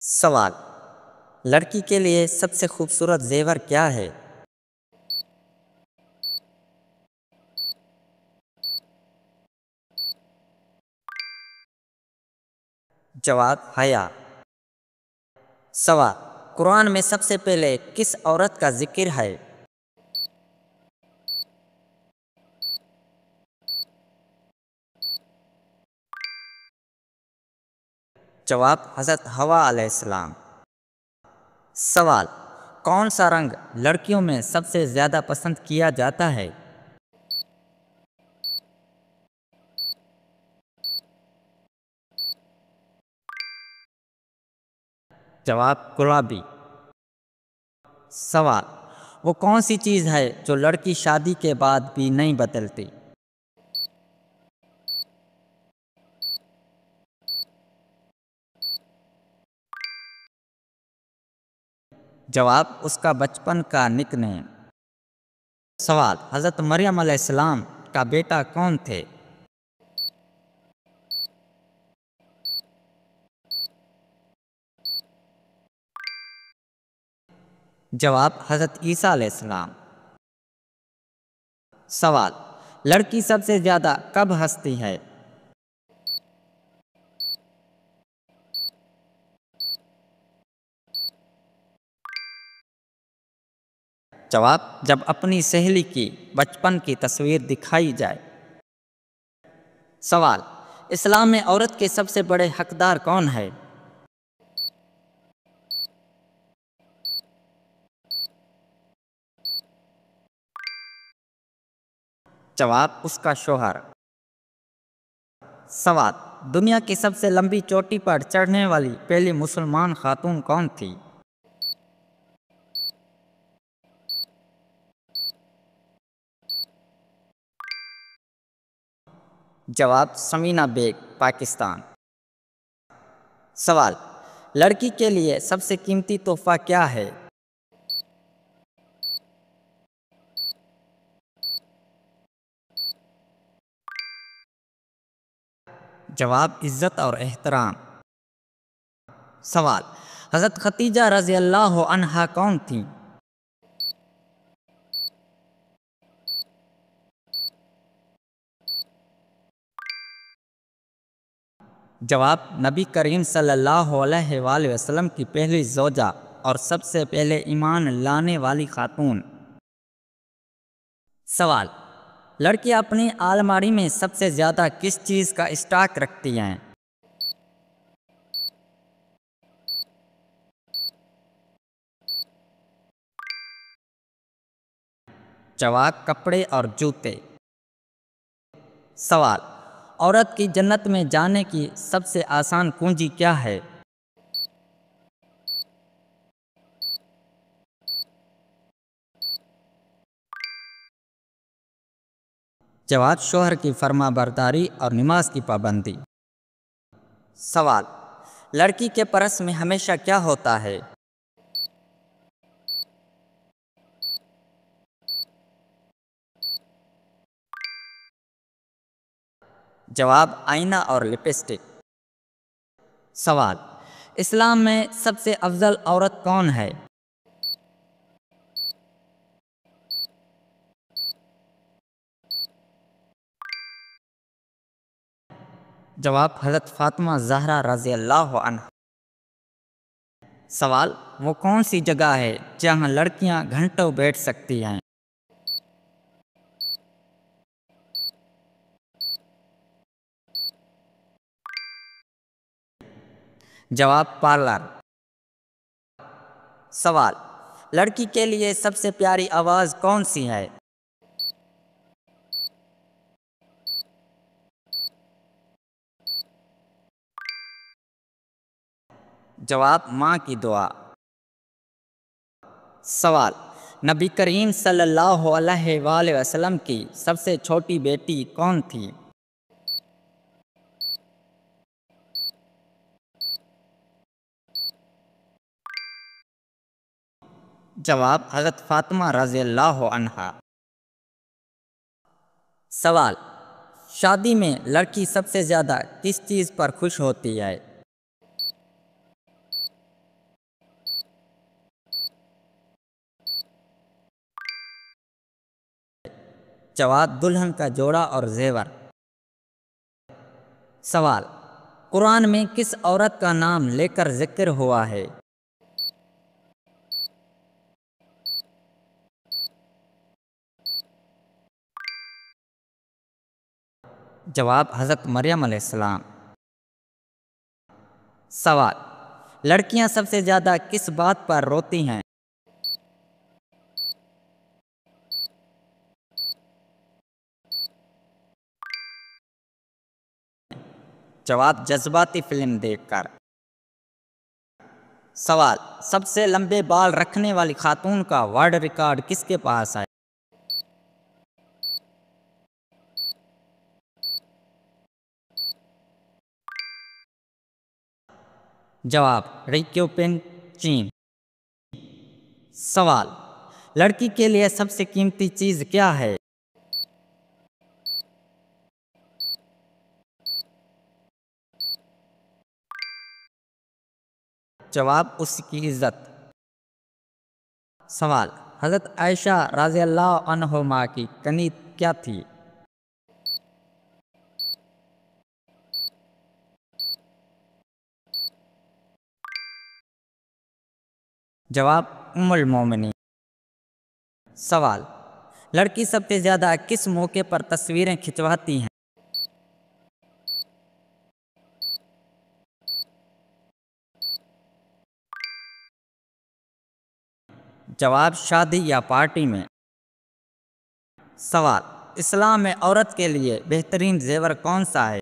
سوال: لڑکی کے لیے سب سے خوبصورت زیور کیا ہے؟ جواب: حیا۔ سوال: قرآن میں سب سے پہلے کس عورت کا ذکر ہے؟ جواب: حضرت حوا علیہ السلام۔ سوال: کون سا رنگ لڑکیوں میں سب سے زیادہ پسند کیا جاتا ہے؟ جواب: گلابی۔ سوال: وہ کون سی چیز ہے جو لڑکی شادی کے بعد بھی نہیں بدلتی؟ جواب: اس کا بچپن کا نک نیم۔ سوال: حضرت مریم علیہ السلام کا بیٹا کون تھے؟ جواب: حضرت عیسیٰ علیہ السلام۔ سوال: لڑکی سب سے زیادہ کب ہنستی ہے؟ جواب: جب اپنی سہیلی کی بچپن کی تصویر دکھائی جائے۔ سوال: اسلام میں عورت کے سب سے بڑے حقدار کون ہے؟ جواب: اس کا شوہر۔ سوال: دنیا کی سب سے لمبی چوٹی پر چڑھنے والی پہلی مسلمان خاتون کون تھی؟ جواب: سمینہ بیگ، پاکستان۔ سوال: لڑکی کے لیے سب سے قیمتی تحفہ کیا ہے؟ جواب: عزت اور احترام۔ سوال: حضرت ختیجہ رضی اللہ عنہا کون تھیں؟ جواب: نبی کریم صلی اللہ علیہ وآلہ وسلم کی پہلی زوجہ اور سب سے پہلے ایمان لانے والی خاتون۔ سوال: لڑکیاں اپنی الماری میں سب سے زیادہ کس چیز کا اسٹاک رکھتی ہیں؟ جواب: کپڑے اور جوتے۔ سوال: عورت کی جنت میں جانے کی سب سے آسان کنجی کیا ہے؟ جواب: شوہر کی فرما برداری اور نماز کی پابندی۔ سوال: لڑکی کے پرس میں ہمیشہ کیا ہوتا ہے؟ جواب: آئینہ اور لپسٹک۔ سوال: اسلام میں سب سے افضل عورت کون ہے؟ جواب: حضرت فاطمہ زہرا رضی اللہ عنہا۔ سوال: وہ کون سی جگہ ہے جہاں لڑکیاں گھنٹوں بیٹھ سکتی ہیں؟ جواب: پارلر۔ سوال: لڑکی کے لیے سب سے پیاری آواز کون سی ہے؟ جواب: ماں کی دعا۔ سوال: نبی کریم صلی اللہ علیہ وآلہ وسلم کی سب سے چھوٹی بیٹی کون تھی؟ جواب: حضرت فاطمہ رضی اللہ عنہا۔ سوال: شادی میں لڑکی سب سے زیادہ کس چیز پر خوش ہوتی ہے؟ جواب دلہن کا جوڑا اور زیور۔ سوال، قرآن میں کس عورت کا نام لے کر ذکر ہوا ہے؟ جواب حضرت مریم علیہ السلام۔ سوال، لڑکیاں سب سے زیادہ کس بات پر روتی ہیں؟ جواب جذباتی فلم دیکھ کر۔ سوال، سب سے لمبے بال رکھنے والی خاتون کا ورلڈ ریکارڈ کس کے پاس ہے؟ جواب ریکیوپن، چین۔ سوال، لڑکی کے لیے سب سے قیمتی چیز کیا ہے؟ جواب اس کی عزت۔ سوال، حضرت عائشہ رضی اللہ عنہما کی کنیت کیا تھی؟ جواب ام المومنین۔ سوال، لڑکی سب سے زیادہ کس موقع پر تصویریں کھنچواتی ہیں؟ جواب شادی یا پارٹی میں۔ سوال، اسلام میں عورت کے لیے بہترین زیور کون سا ہے؟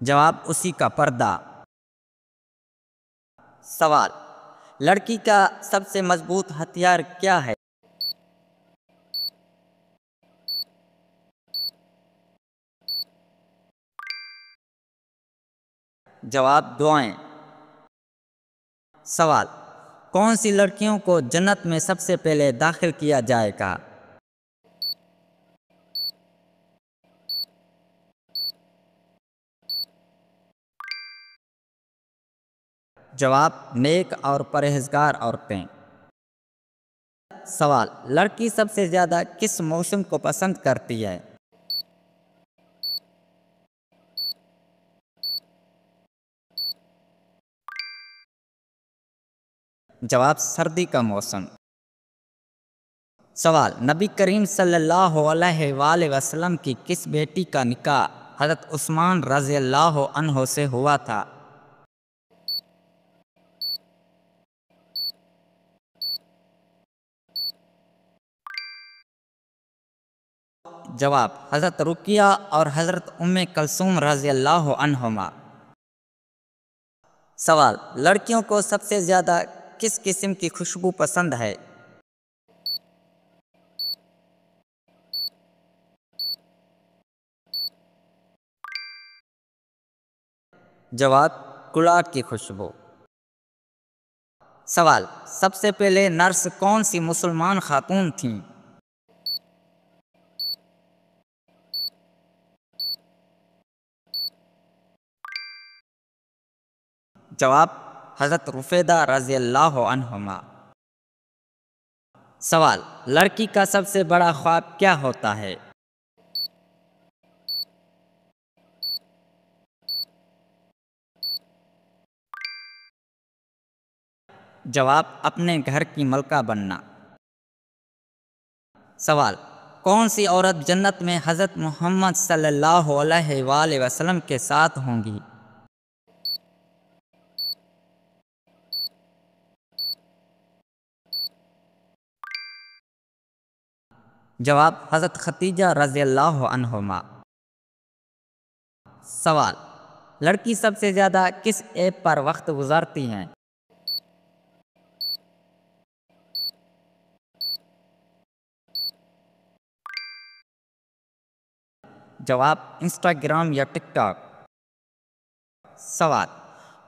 جواب اسی کا پردہ۔ سوال، لڑکی کا سب سے مضبوط ہتھیار کیا ہے؟ جواب دعائیں۔ سوال، کون سی لڑکیوں کو جنت میں سب سے پہلے داخل کیا جائے گا؟ جواب نیک اور پرہیزگار عورتیں۔ سوال، لڑکی سب سے زیادہ کس موسم کو پسند کرتی ہے؟ جواب سردی کا موسم۔ سوال، نبی کریم صلی اللہ علیہ وآلہ وسلم کی کس بیٹی کا نکاح حضرت عثمان رضی اللہ عنہ سے ہوا تھا؟ جواب حضرت رقیہ اور حضرت ام کلثوم رضی اللہ عنہما۔ سوال، لڑکیوں کو سب سے زیادہ کس قسم کی خوشبو پسند ہے؟ جواب گلاب کی خوشبو۔ سوال، سب سے پہلے نرس کون سی مسلمان خاتون تھیں؟ جواب حضرت رفیدہ رضی اللہ عنہما۔ سوال، لڑکی کا سب سے بڑا خواب کیا ہوتا ہے؟ جواب اپنے گھر کی ملکہ بننا۔ سوال، کون سی عورت جنت میں حضرت محمد صلی اللہ علیہ وآلہ وسلم کے ساتھ ہوں گی؟ جواب حضرت خدیجہ رضی اللہ عنہما۔ سوال، لڑکی سب سے زیادہ کس ایپ پر وقت گزارتی ہیں؟ جواب انسٹاگرام یا ٹک ٹاک۔ سوال،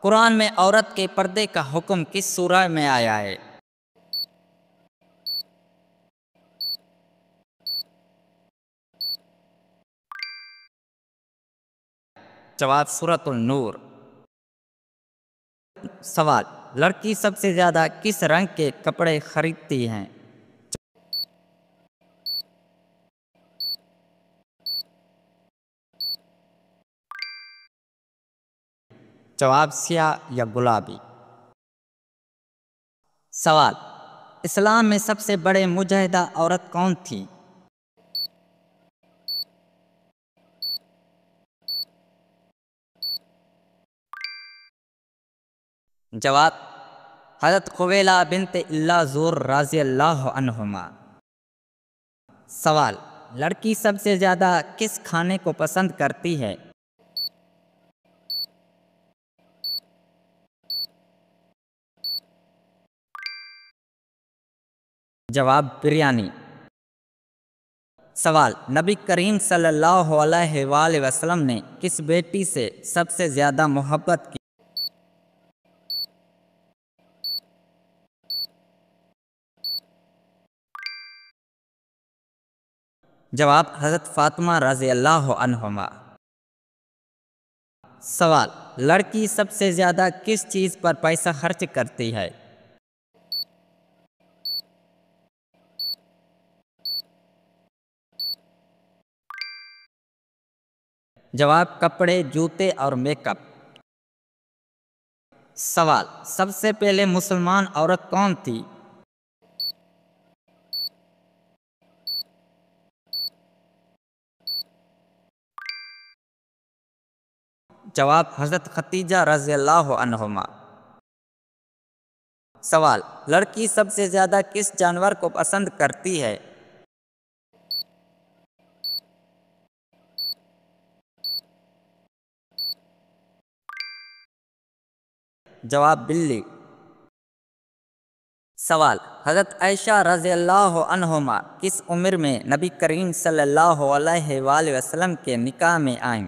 قرآن میں عورت کے پردے کا حکم کس سورہ میں آیا ہے؟ جواب سورۃ النور۔ سوال، لڑکی سب سے زیادہ کس رنگ کے کپڑے خریدتی ہیں؟ جواب سیاہ یا گلابی۔ سوال، اسلام میں سب سے بڑے مجاہدہ عورت کون تھی؟ جواب حضرت خویلہ بنت اللہ زور رضی اللہ عنہما۔ سوال، لڑکی سب سے زیادہ کس کھانے کو پسند کرتی ہے؟ جواب بریانی۔ سوال، نبی کریم صلی اللہ علیہ وآلہ وسلم نے کس بیٹی سے سب سے زیادہ محبت کی؟ جواب حضرت فاطمہ رضی اللہ عنہما۔ سوال، لڑکی سب سے زیادہ کس چیز پر پیسہ خرچ کرتی ہے؟ جواب کپڑے، جوتے اور میک اپ۔ سوال، سب سے پہلے مسلمان عورت کون تھی؟ جواب حضرت خدیجہ رضی اللہ عنہما۔ سوال، لڑکی سب سے زیادہ کس جانور کو پسند کرتی ہے؟ جواب بلی۔ سوال، حضرت عائشہ رضی اللہ عنہما کس عمر میں نبی کریم صلی اللہ علیہ وآلہ وسلم کے نکاح میں آئیں؟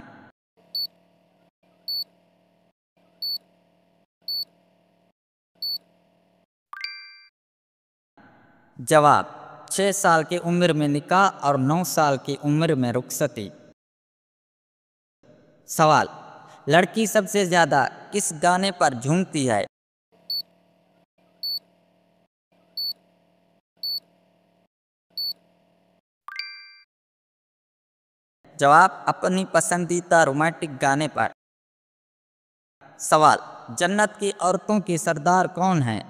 جواب 6 سال کی عمر میں نکاح اور 9 سال کی عمر میں رخصتی۔ سوال، لڑکی سب سے زیادہ کس گانے پر جھومتی ہے؟ جواب اپنی پسندیدہ رومانٹک گانے پر۔ سوال، جنت کی عورتوں کی سردار کون ہیں؟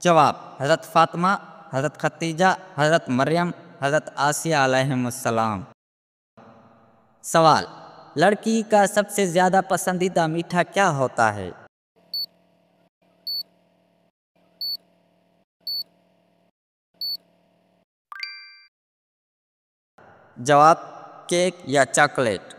جواب حضرت فاطمہ، حضرت خدیجہ، حضرت مریم، حضرت آسیہ علیہم السلام۔ سوال، لڑکی کا سب سے زیادہ پسندیدہ میٹھا کیا ہوتا ہے؟ جواب کیک یا چاکلیٹ۔